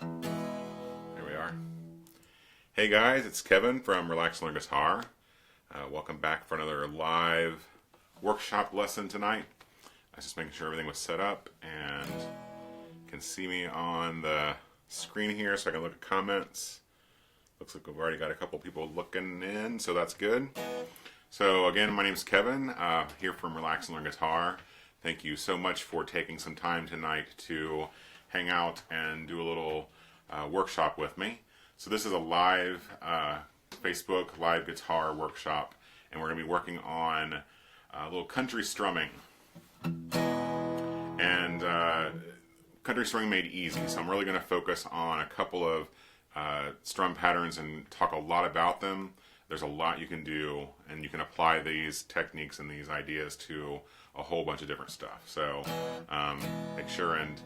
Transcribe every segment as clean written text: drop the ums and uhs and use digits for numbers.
There we are. Hey guys, it's Kevin from Relax Learn Guitar. Welcome back for another live workshop lesson tonight. I was just making sure everything was set up and you can see me on the screen here so I can look at comments. Looks like we've already got a couple people looking in, so that's good. So again, my name is Kevin, here from Relax and Learn Guitar. Thank you so much for taking some time tonight to hang out and do a little workshop with me. So this is a live Facebook live guitar workshop, and we're going to be working on a little country strumming. And country strumming made easy, so I'm really going to focus on a couple of strum patterns and talk a lot about them. There's a lot you can do, and you can apply these techniques and these ideas to a whole bunch of different stuff. So make sure and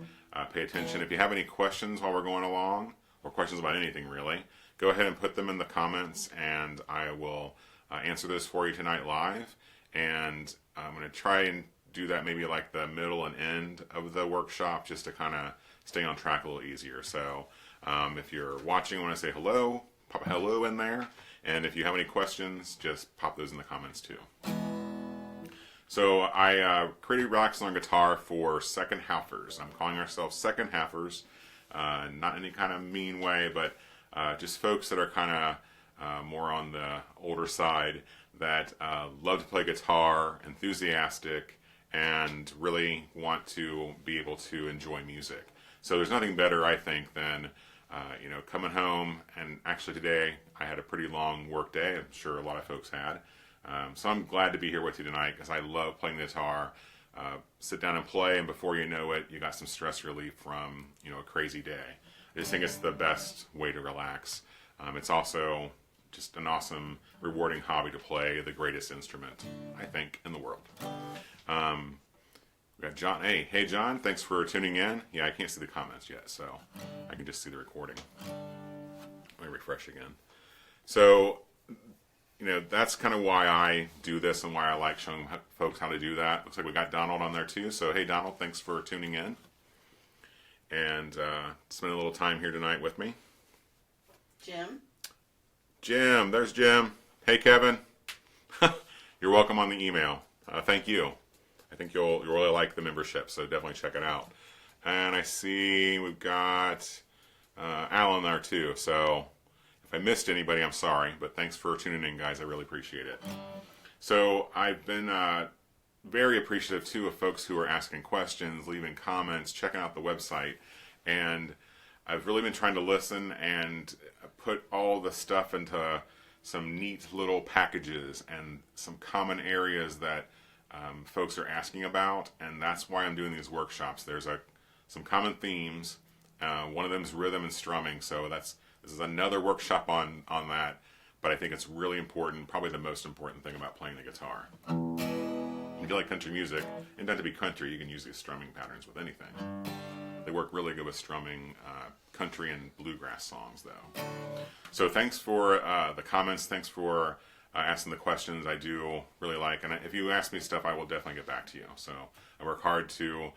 pay attention. If you have any questions while we're going along, or questions about anything really, go ahead and put them in the comments, and I will answer those for you tonight live. And I'm going to try and do that maybe like the middle and end of the workshop, just to kind of stay on track a little easier. So if you're watching, when I say hello, pop a hello in there. And if you have any questions, just pop those in the comments too. So I created Relax and Learn Guitar for second halfers. I'm calling ourselves second halfers, not in any kind of mean way, but just folks that are kind of more on the older side that love to play guitar, enthusiastic, and really want to be able to enjoy music. So there's nothing better, I think, than coming home. And actually today I had a pretty long work day. I'm sure a lot of folks had. So I'm glad to be here with you tonight because I love playing the guitar. Sit down and play, and before you know it, you got some stress relief from a crazy day. I just think it's the best way to relax. It's also just an awesome, rewarding hobby to play the greatest instrument, I think, in the world. We got John. Hey John, thanks for tuning in. Yeah, I can't see the comments yet, so I can just see the recording. Let me refresh again. So, that's kind of why I do this and why I like showing folks how to do that. Looks like we got Donald on there too. So, hey Donald, thanks for tuning in and spending a little time here tonight with me. Jim, there's Jim. Hey Kevin. You're welcome on the email. Thank you. I think you'll really like the membership, so definitely check it out. And I see we've got Alan there too. So if I missed anybody, I'm sorry, but thanks for tuning in, guys. I really appreciate it. So I've been very appreciative too of folks who are asking questions, leaving comments, checking out the website, and I've really been trying to listen and put all the stuff into some neat little packages and some common areas that folks are asking about, and that's why I'm doing these workshops. There's some common themes. One of them is rhythm and strumming, so this is another workshop on that, but I think it's really important, probably the most important thing about playing the guitar. If you like country music, and not to be country, you can use these strumming patterns with anything. They work really good with strumming country and bluegrass songs, though. So thanks for the comments. Thanks for asking the questions. I do really like, and if you ask me stuff, I will definitely get back to you. So I work hard to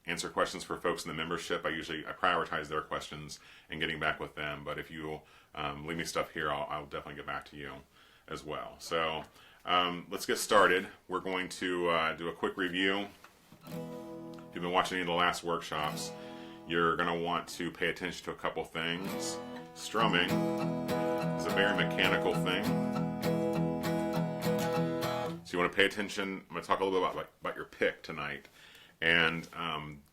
answer questions for folks in the membership. I prioritize their questions and getting back with them. But if you leave me stuff here, I'll definitely get back to you as well. So let's get started. We're going to do a quick review. If you've been watching any of the last workshops, you're going to want to pay attention to a couple things. Strumming is a very mechanical thing. So you want to pay attention. I'm going to talk a little bit about your pick tonight. And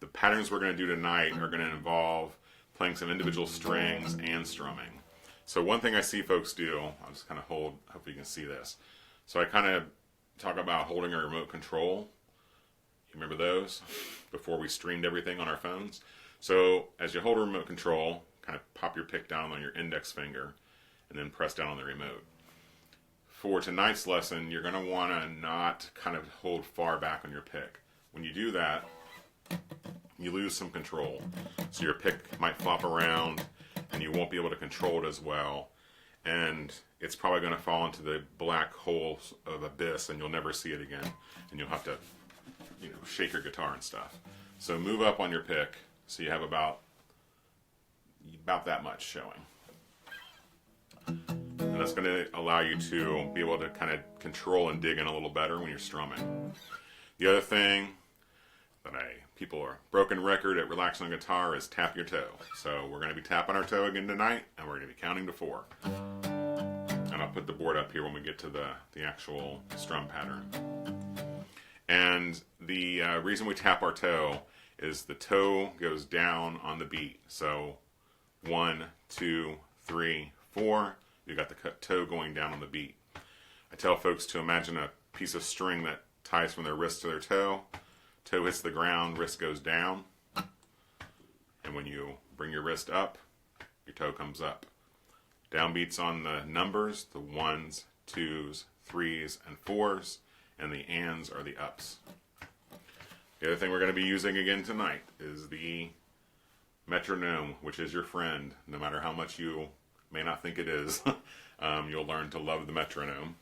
the patterns we're going to do tonight are going to involve playing some individual strings and strumming. So one thing I see folks do, I'll just kind of hold, hopefully you can see this. So I kind of talk about holding a remote control. You remember those? Before we streamed everything on our phones. So as you hold a remote control, kind of pop your pick down on your index finger and then press down on the remote. For tonight's lesson, you're going to want to not kind of hold far back on your pick. When you do that, you lose some control. So your pick might flop around and you won't be able to control it as well. And it's probably going to fall into the black hole of abyss and you'll never see it again. And you'll have to, shake your guitar and stuff. So move up on your pick so you have about about that much showing. And that's going to allow you to be able to kind of control and dig in a little better when you're strumming. The other thing that people are broken record at Relax on Guitar is tap your toe. So we're going to be tapping our toe again tonight, and we're going to be counting to 4. And I'll put the board up here when we get to the actual strum pattern. And the reason we tap our toe is the toe goes down on the beat. So 1, 2, 3, 4. You got the toe going down on the beat. I tell folks to imagine a piece of string that ties from their wrist to their toe. Toe hits the ground, wrist goes down. And when you bring your wrist up, your toe comes up. Downbeats on the numbers, the 1s, 2s, 3s, and 4s, and the ands are the ups. The other thing we're going to be using again tonight is the metronome, which is your friend, no matter how much you may not think it is. You'll learn to love the metronome.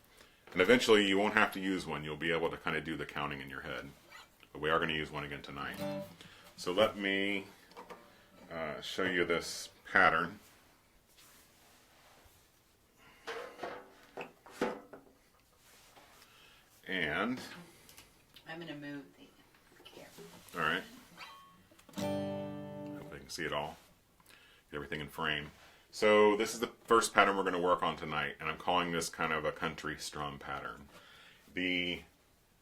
And eventually you won't have to use one. You'll be able to kind of do the counting in your head. But we are going to use one again tonight. So let me show you this pattern. And I'm going to move the camera. All right. Hope I can see it all. Get everything in frame. So this is the first pattern we're going to work on tonight, and I'm calling this kind of a country strum pattern.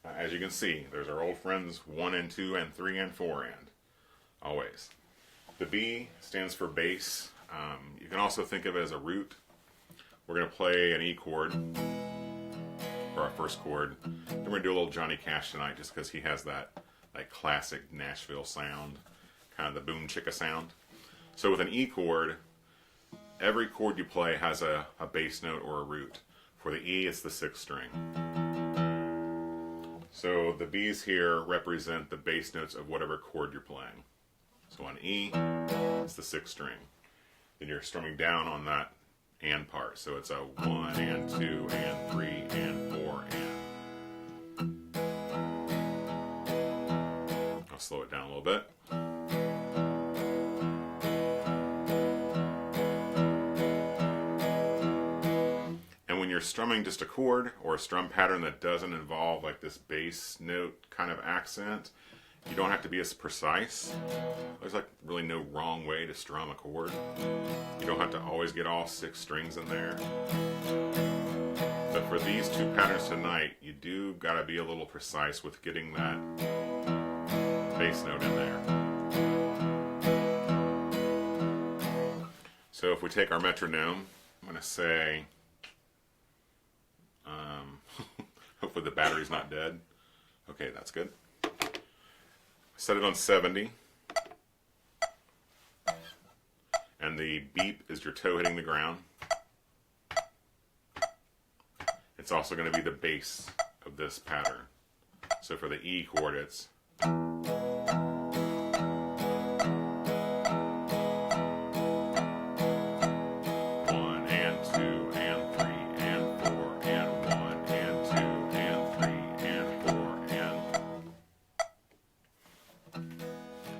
As you can see, there's our old friends 1 and 2 and 3 and 4 and always. The B stands for bass. You can also think of it as a root. We're going to play an E chord for our first chord. Then we're going to do a little Johnny Cash tonight, just because he has that classic Nashville sound, kind of the boom chicka sound. So with an E chord, every chord you play has a bass note or a root. For the E, it's the 6th string. So the B's here represent the bass notes of whatever chord you're playing. So on E, it's the 6th string. Then you're strumming down on that and part. So it's a 1 and 2 and 3 and 4 and. I'll slow it down a little bit. You're strumming just a chord or a strum pattern that doesn't involve this bass note kind of accent, you don't have to be as precise. There's really no wrong way to strum a chord. You don't have to always get all 6 strings in there. But for these 2 patterns tonight, you do gotta be a little precise with getting that bass note in there. So if we take our metronome, I'm gonna say, hopefully the battery's not dead. Okay, that's good. Set it on 70. And the beep is your toe hitting the ground. It's also going to be the bass of this pattern. So for the E chord, it's 1 and 2 and 3 and 4 and 1 and 2 and 3 and 4 and.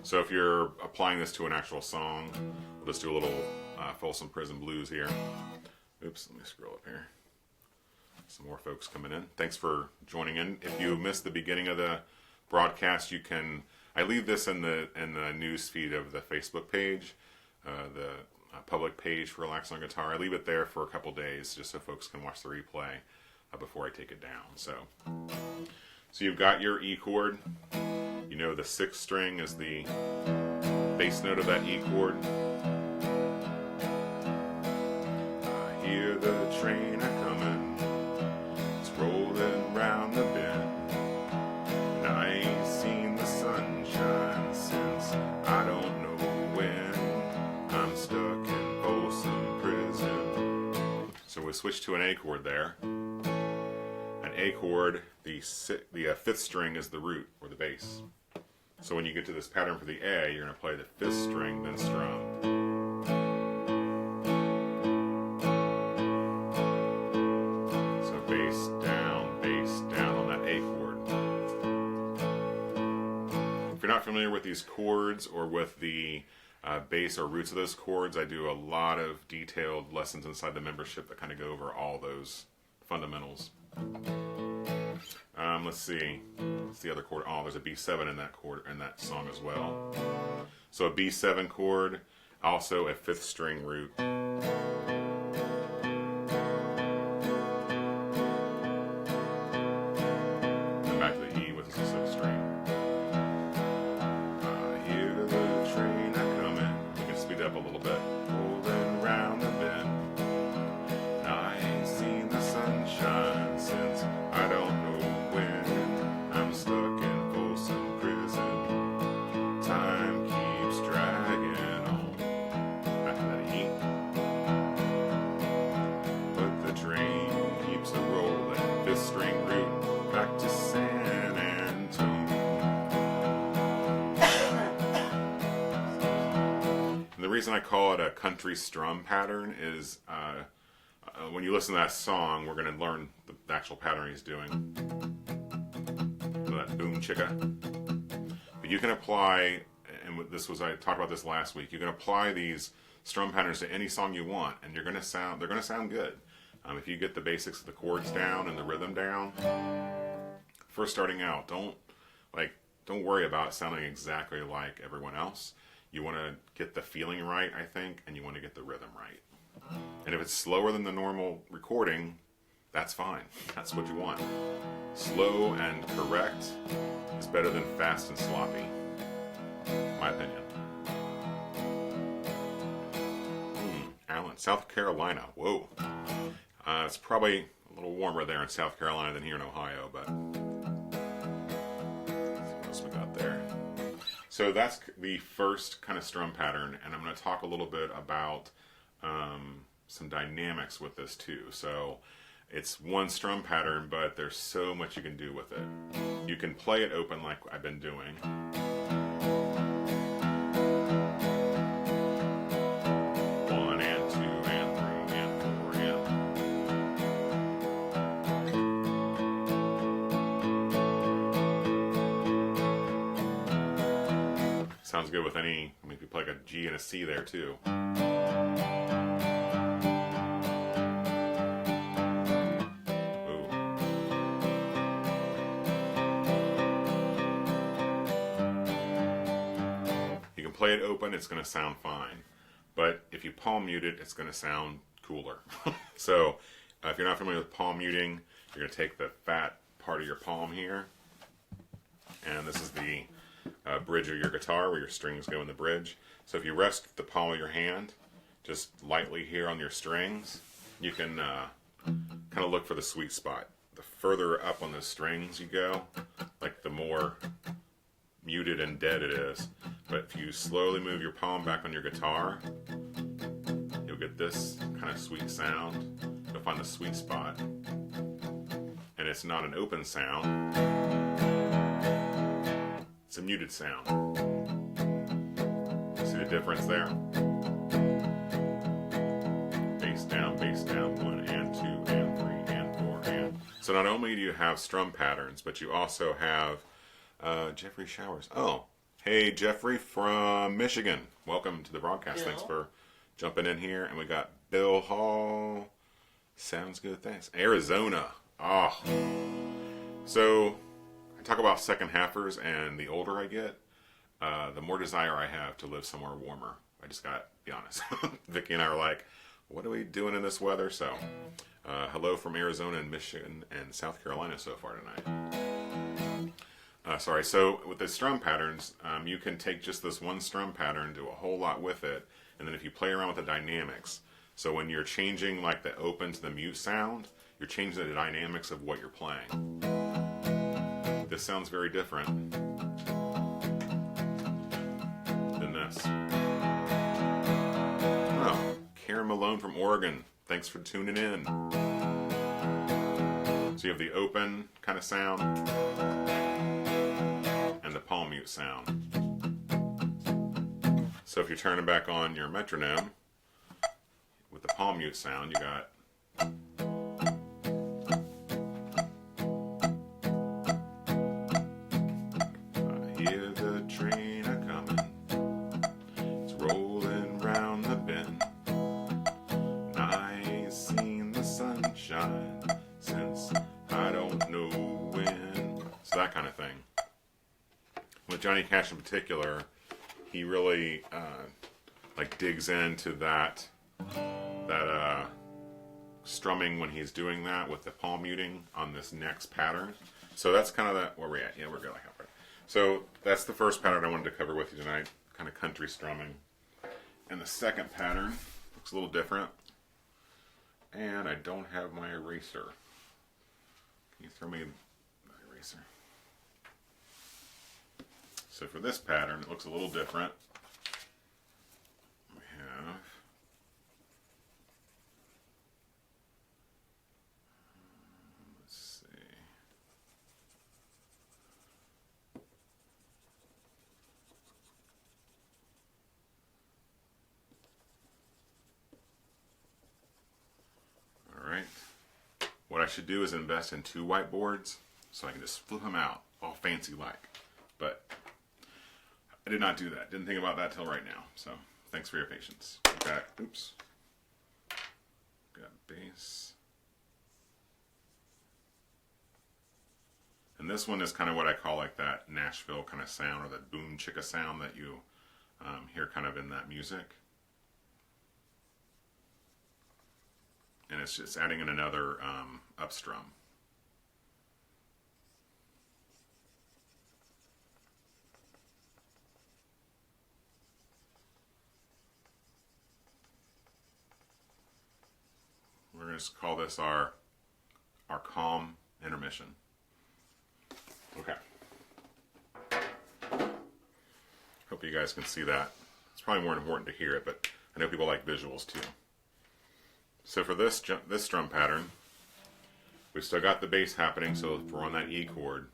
So if you're applying this to an actual song, we'll just do a little Folsom Prison Blues here. Oops, let me scroll up here. Some more folks coming in. Thanks for joining in. If you missed the beginning of the broadcast, I leave this in the news feed of the Facebook page, the public page for Relax on Guitar. I leave it there for a couple days just so folks can watch the replay before I take it down. So you've got your E chord. You know the 6th string is the bass note of that E chord. I hear the train a-comin', it's rolling round the bend, and I ain't seen the sunshine since I don't know when. I'm stuck in Folsom Prison. So we switch to an A chord there. An A chord, the 5th string is the root or the bass. So when you get to this pattern for the A, you're going to play the 5th string, then strum. So bass down on that A chord. If you're not familiar with these chords or with the base or roots of those chords. I do a lot of detailed lessons inside the membership that kind of go over all those fundamentals. Let's see. What's the other chord? Oh, there's a B7 in that chord in that song as well. So a B7 chord, also a 5th string root. And back to the E with the 6th string. I hear the train a coming. We can speed up a little bit. Rolling round the bend. I ain't seen the sunshine since I don't know when. I'm stuck in Folsom Prison. Time keeps dragging on. Back to that E. But the train keeps a rolling. 5th string root back to San Antonio. And the reason I call it a country strum pattern is when you listen to that song, we're going to learn the actual pattern he's doing. That boom chicka. But you can apply, and this was I talked about this last week. You can apply these strum patterns to any song you want, and they're going to sound good. If you get the basics of the chords down and the rhythm down, first starting out, don't worry about sounding exactly like everyone else. You want to get the feeling right, I think, and you want to get the rhythm right. And if it's slower than the normal recording, that's fine. That's what you want. Slow and correct is better than fast and sloppy, my opinion. Allen, South Carolina. Whoa. It's probably a little warmer there in South Carolina than here in Ohio, but let's see what else we got there. So that's the first kind of strum pattern, and I'm going to talk a little bit about some dynamics with this too. So it's one strum pattern, but there's so much you can do with it. You can play it open like I've been doing. One and two and three and four and sounds good with any, if you play like a G and a C there too. Play it open, it's going to sound fine. But if you palm mute it, it's going to sound cooler. So if you're not familiar with palm muting, you're going to take the fat part of your palm here. And this is the bridge of your guitar where your strings go in the bridge. So if you rest the palm of your hand just lightly here on your strings, you can kind of look for the sweet spot. The further up on the strings you go, like the more muted and dead it is. But if you slowly move your palm back on your guitar, you'll get this kind of sweet sound. You'll find the sweet spot. And it's not an open sound. It's a muted sound. See the difference there? Bass down, 1 and 2 and 3 and 4 and. So not only do you have strum patterns, but you also have Jeffrey Showers. Oh, hey, Jeffrey from Michigan. Welcome to the broadcast. Bill. Thanks for jumping in here. And we got Bill Hall. Sounds good. Thanks. Arizona. Oh. So I talk about second halfers, and the older I get, the more desire I have to live somewhere warmer. I just got to be honest. Vicky and I are like, what are we doing in this weather? So hello from Arizona and Michigan and South Carolina so far tonight. So with the strum patterns, you can take just this one strum pattern, do a whole lot with it, and then if you play around with the dynamics, so when you're changing like the open to the mute sound, you're changing the dynamics of what you're playing. This sounds very different than this. Oh, Karen Malone from Oregon, thanks for tuning in. So you have the open kind of sound and the palm mute sound. So if you're turning back on your metronome with the palm mute sound, you got I hear the train a-comin', it's rolling sunshine since I don't know when. So that kind of thing. With Johnny Cash in particular, he really like digs into that strumming when he's doing that with the palm muting on this next pattern. So that's kind of that where we're at. Yeah, we're good like halfway. So that's the first pattern I wanted to cover with you tonight, kind of country strumming. And the second pattern looks a little different. And I don't have my eraser. Can you throw me my eraser? So for this pattern, it looks a little different. We have let's see. All right. What I should do is invest in 2 whiteboards so I can just flip them out, all fancy like. But I did not do that. Didn't think about that till right now. So thanks for your patience. Got, oops. Got bass. And this one is kind of what I call like that Nashville kind of sound, or that boom chicka sound that you hear kind of in that music. And it's just adding in another up strum. We're going to call this our calm intermission. Okay. Hope you guys can see that. It's probably more important to hear it, but I know people like visuals too. So for this strum pattern, we've still got the bass happening, so if we're on that E chord,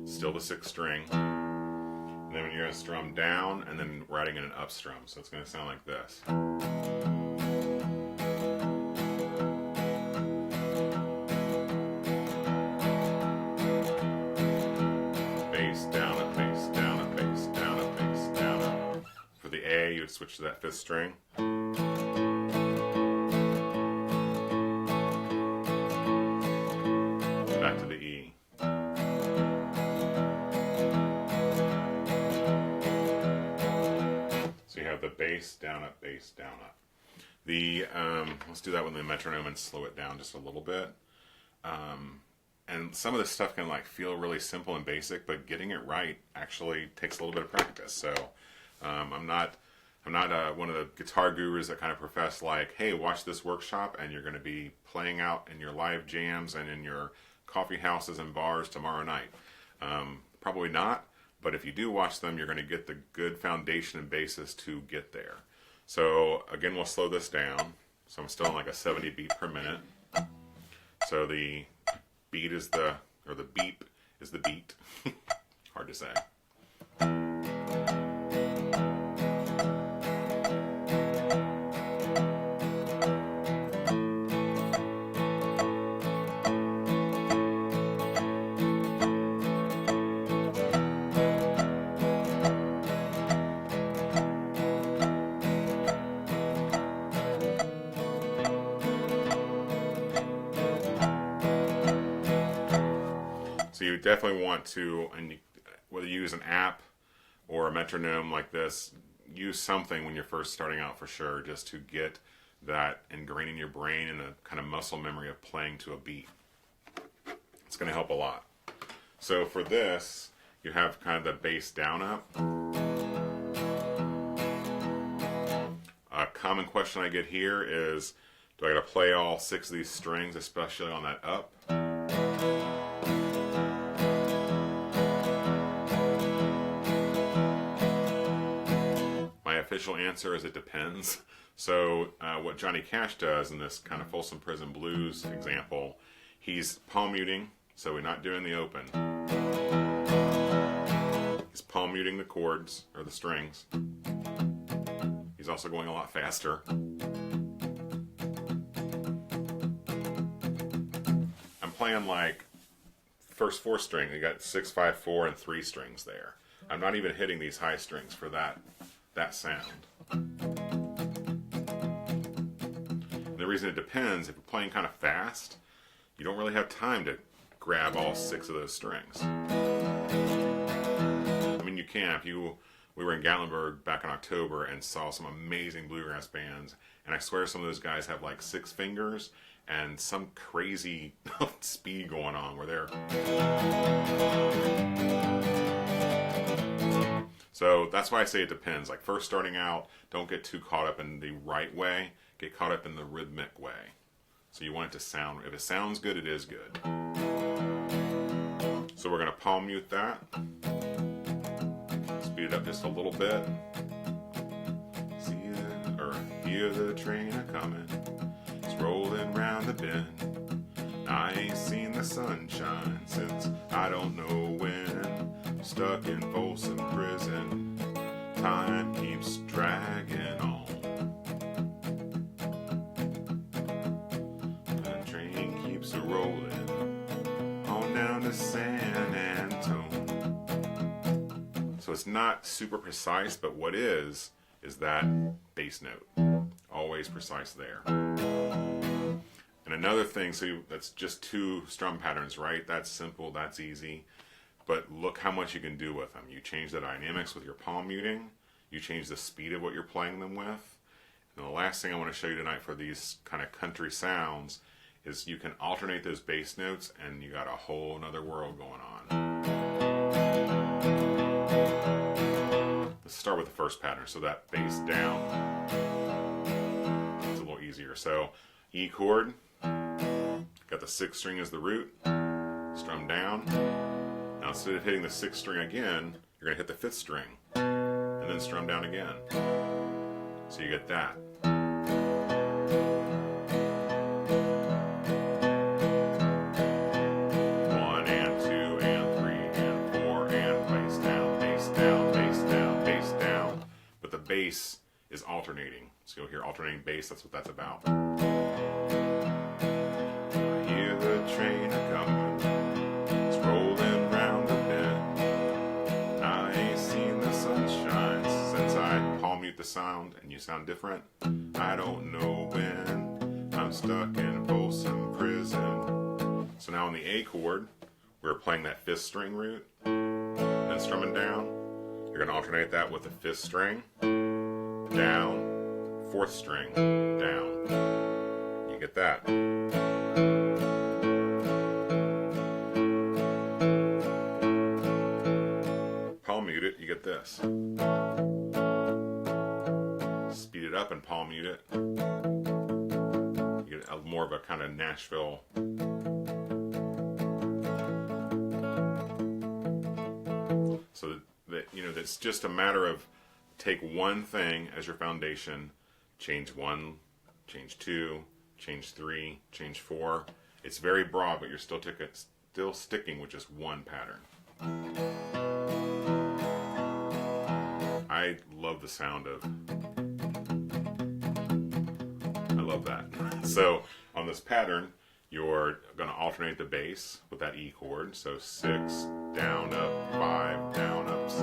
still the 6th string. And then you're going to strum down, and then we're adding in an up strum, so it's going to sound like this. You would switch to that 5th string. Back to the E. So you have the bass, down, up, bass, down, up. The let's do that with the metronome and slow it down just a little bit. And some of this stuff can like feel really simple and basic, but getting it right actually takes a little bit of practice. So I'm not one of the guitar gurus that kind of profess like, hey, watch this workshop and you're going to be playing out in your live jams and in your coffee houses and bars tomorrow night. Probably not, but if you do watch them, you're going to get the good foundation and basis to get there. So again, we'll slow this down. So I'm still on like a 70 beat per minute. So the beat is the beep is the beat. Hard to say. So you definitely want to, and whether you use an app or a metronome like this, use something when you're first starting out for sure, just to get that ingrained in your brain and a kind of muscle memory of playing to a beat. It's going to help a lot. So for this, you have kind of the bass down up. A common question I get here is, do I got to play all 6 of these strings, especially on that up? Official answer is it depends. So what Johnny Cash does in this kind of Folsom Prison Blues example, he's palm muting, so we're not doing the open. He's palm muting the chords, or the strings. He's also going a lot faster. I'm playing like first 4 string, you got 6, 5, 4, and 3 strings there. I'm not even hitting these high strings for that sound. And the reason it depends, if you're playing kind of fast, you don't really have time to grab all 6 of those strings. I mean, you can. We were in Gatlinburg back in October and saw some amazing bluegrass bands, and I swear some of those guys have like 6 fingers and some crazy speed going on where they're... So that's why I say it depends. Like first starting out, don't get too caught up in the right way. Get caught up in the rhythmic way. So you want it to sound, if it sounds good, it is good. So we're going to palm mute that. Speed it up just a little bit. Hear the train a-comin'. It's rolling round the bend. I ain't seen the sunshine since I don't know when. Stuck in Folsom Prison. Time keeps dragging on. The train keeps a-rolling on down to San Antone. So it's not super precise, but what is that bass note. Always precise there. And another thing, so that's just 2 strum patterns, right? That's simple, that's easy. But look how much you can do with them. You change the dynamics with your palm muting. You change the speed of what you're playing them with. And the last thing I want to show you tonight for these kind of country sounds is you can alternate those bass notes and you got a whole nother world going on. Let's start with the first pattern. So that bass down, it's a little easier. So E chord, got the 6th string as the root, strum down. Now instead of hitting the 6th string again, you're going to hit the 5th string and then strum down again. So you get that. 1 and 2 and 3 and 4 and bass down, bass down, bass down, bass down. But the bass is alternating. So you'll hear alternating bass, that's what that's about. I hear the train a-comin', it's rolling round the bend. I ain't seen the sunshine since I palm mute the sound and you sound different. I don't know when I'm stuck in Folsom Prison. So now on the A chord, we're playing that 5th string root, then strumming down. You're going to alternate that with the 5th string, down, 4th string, down. You get that. Palm mute it, you get this. Speed it up and palm mute it. You get more of a kind of Nashville. So that that's just a matter of take one thing as your foundation, change 1, change 2, change 3, change 4. It's very broad, but you're still sticking with just one pattern. I love the sound of. I love that. So on this pattern, you're going to alternate the bass with that E chord. So 6, down, up, 5, down, up, 6,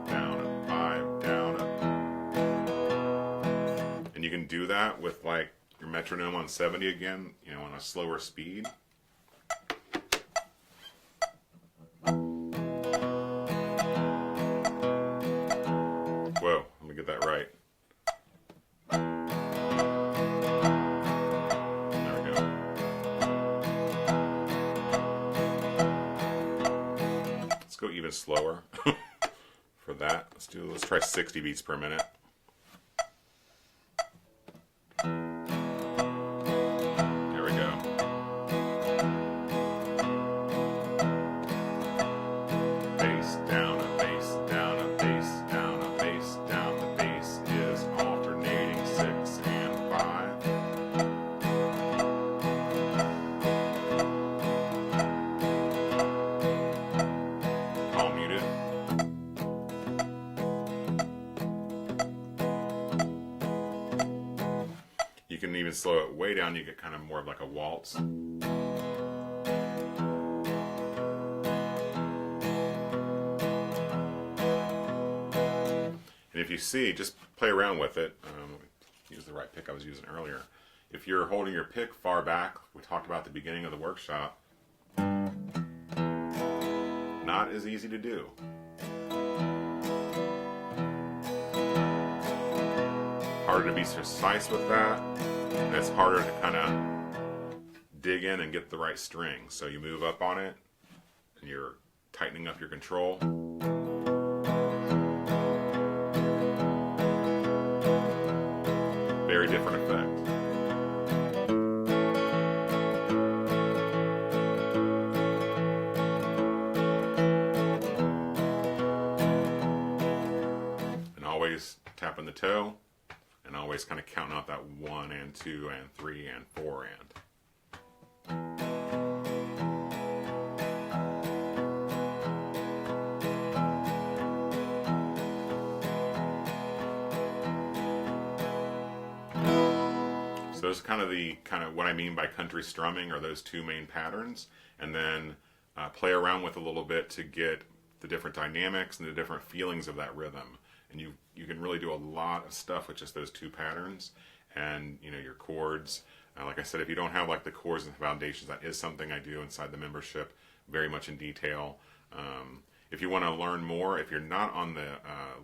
down, up, 5, down, up. And you can do that with like your metronome on 70 again, on a slower speed. Whoa, let me get that right. There we go. Let's go even slower for that. Let's try 60 beats per minute. There we go. Bass down, a bass down, a bass down, a bass down. The bass is alternating 6 and 5. Palm mute it. You can even slow it way down, you get kind of more of like a waltz. And if you see, just play around with it. Use the right pick I was using earlier. if you're holding your pick far back, we talked about at the beginning of the workshop, not as easy to do. Harder to be precise with that. And it's harder to kind of dig in and get the right string. So you move up on it, and you're tightening up your control. Very different effect. And always tapping the toe, and always kind of counting out that 1 and 2 and 3 and 4 and. So those are kind of what I mean by country strumming, are those two main patterns, and then play around with a little bit to get the different dynamics and the different feelings of that rhythm. And you can really do a lot of stuff with just those two patterns, and your chords. Like I said, if you don't have like the chords and the foundations, that is something I do inside the membership, very much in detail. If you want to learn more, if you're not on the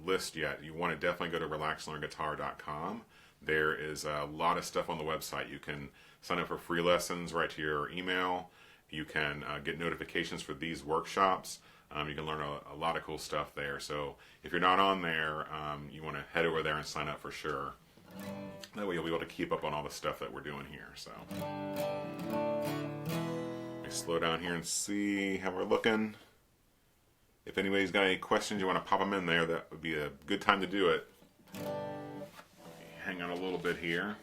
list yet, you want to definitely go to relaxandlearnguitar.com. There is a lot of stuff on the website. You can sign up for free lessons right to your email. You can get notifications for these workshops. You can learn a lot of cool stuff there. So if you're not on there, you want to head over there and sign up for sure. That way you'll be able to keep up on all the stuff that we're doing here. So let me slow down here and see how we're looking. If anybody's got any questions, you want to pop them in there, that would be a good time to do it. Hang on a little bit here.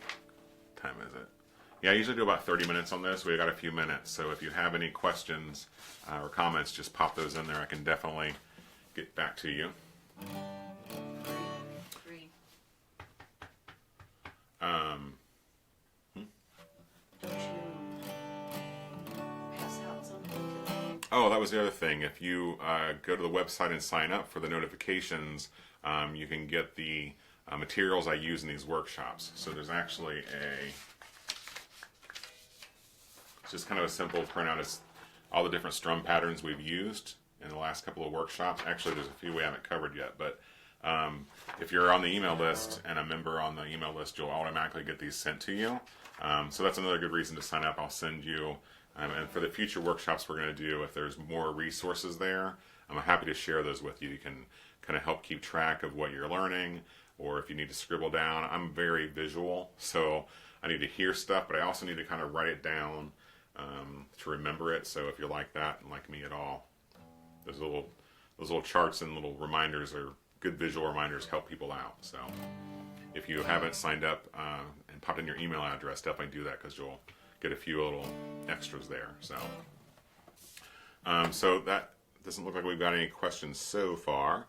What time is it? Yeah, I usually do about 30 minutes on this. We've got a few minutes, so if you have any questions or comments, just pop those in there. I can definitely get back to you. Don't you pass out something to them? Oh, that was the other thing. If you go to the website and sign up for the notifications, you can get the materials I use in these workshops. So there's actually it's just kind of a simple printout. It's all the different strum patterns we've used in the last couple of workshops. Actually, there's a few we haven't covered yet, but if you're on the email list and a member on the email list, you'll automatically get these sent to you. So that's another good reason to sign up. I'll send you, and for the future workshops we're going to do, if there's more resources there, I'm happy to share those with you. You can kind of help keep track of what you're learning, or if you need to scribble down. I'm very visual, so I need to hear stuff, but I also need to kind of write it down to remember it. So if you're like that and like me at all, those little charts and little reminders are good visual reminders, help people out. So if you haven't signed up and popped in your email address, definitely do that, because you'll get a few little extras there. So so that doesn't look like we've got any questions so far.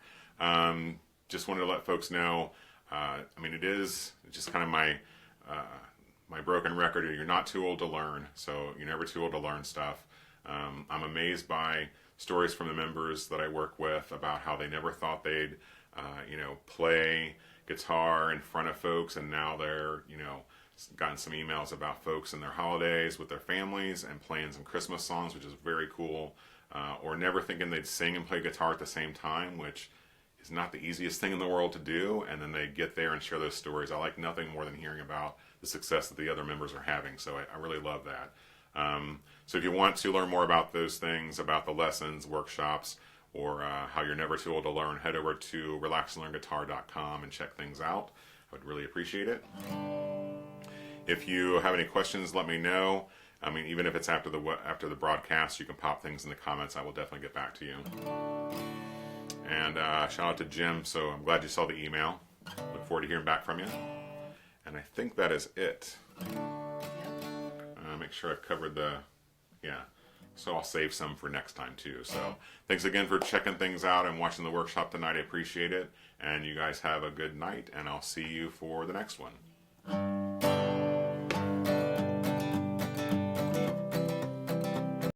Just wanted to let folks know, I mean, it's just kind of my broken record. You're not too old to learn, so you're never too old to learn stuff. I'm amazed by stories from the members that I work with about how they never thought they'd play guitar in front of folks, and now they're gotten some emails about folks in their holidays with their families and playing some Christmas songs, which is very cool. Or never thinking they'd sing and play guitar at the same time, which is not the easiest thing in the world to do, and then they get there and share those stories. I like nothing more than hearing about the success that the other members are having, so I really love that. So if you want to learn more about those things, about the lessons, workshops, or how you're never too old to learn, head over to relaxandlearnguitar.com and check things out. I would really appreciate it. If you have any questions, let me know. I mean, even if it's after the broadcast, you can pop things in the comments. I will definitely get back to you. And shout out to Jim. So I'm glad you saw the email. Look forward to hearing back from you. And I think that is it. Make sure I've covered so I'll save some for next time too. So thanks again for checking things out and watching the workshop tonight. I appreciate it. And you guys have a good night, and I'll see you for the next one.